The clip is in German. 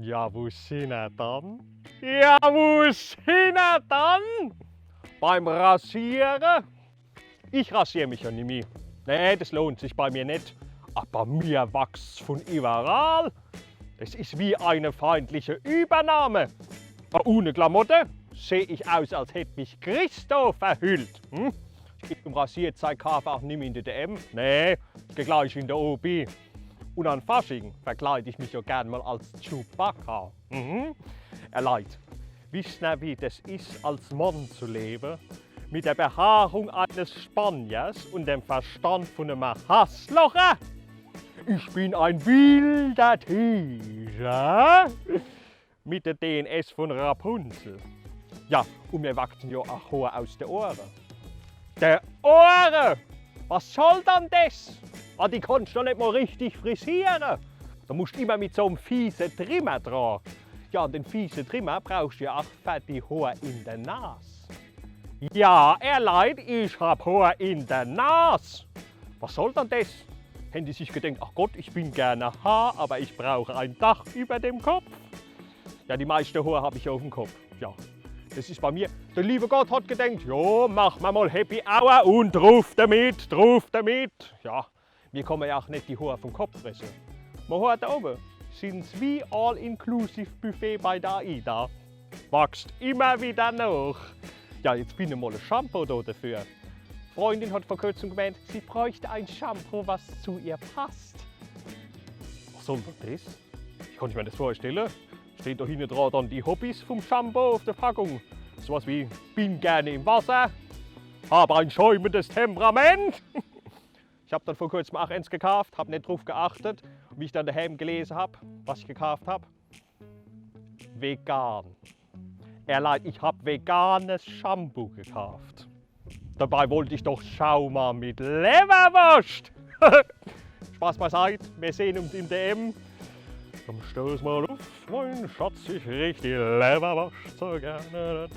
Ja, wo sind er dann? Ja, wo sind er dann? Beim Rasieren? Ich rasiere mich ja nicht mehr. Nee, das lohnt sich bei mir nicht. Aber mir wächst von überall. Das ist wie eine feindliche Übernahme. Ohne Klamotte sehe ich aus, als hätte mich Christo verhüllt. Hm? Im Rasierzeug kaufe auch nicht mehr in der DM. Nee, ich gehe gleich in der OB. Und an Fasching verkleide ich mich ja gern mal als Chewbacca. Leute, wisst ihr, wie das ist, als Mann zu leben? Mit der Behaarung eines Spaniers und dem Verstand von einem Hasslocher? Ich bin ein wilder Tiger mit der DNS von Rapunzel. Ja, und mir wachsen ja auch Haare aus den Ohren. Der Ohren! Was soll dann das? Die kannst du doch nicht mal richtig frisieren. Da musst du immer mit so einem fiesen Trimmer dran. Ja, den fiesen Trimmer brauchst du ja auch für die Haare in der Nase. Ja, Leute, ich hab Haare in der Nase. Was soll dann das? Haben die sich gedacht, ach Gott, ich bin gerne Haar, aber ich brauche ein Dach über dem Kopf? Ja, die meisten Haare habe ich auf dem Kopf. Ja, das ist bei mir. Der liebe Gott hat gedacht, ja, machen wir mal Happy Hour und drauf damit, drauf damit. Ja, wir können ja auch nicht die Haare vom Kopf fressen. Man hört da oben, sind wie All-Inclusive-Buffet bei der AIDA. Wächst immer wieder nach. Ja, jetzt bin ich mal ein Shampoo da dafür. Die Freundin hat vor kurzem gemeint, sie bräuchte ein Shampoo, was zu ihr passt. Was soll denn das? Ich kann mir das vorstellen. Steht da hinten dran dann die Hobbys vom Shampoo auf der Packung. Sowas wie, bin gerne im Wasser, habe ein schäumendes Temperament. Ich habe dann vor kurzem auch eins gekauft, habe nicht darauf geachtet. Und wie ich dann daheim gelesen habe, was ich gekauft habe, vegan. Leute, ich habe veganes Shampoo gekauft. Dabei wollte ich doch Schauma mit Leberwurst. Spaß beiseite, wir sehen uns im DM. Dann stoß mal auf, mein Schatz, ich riech die Leberwurst so gerne.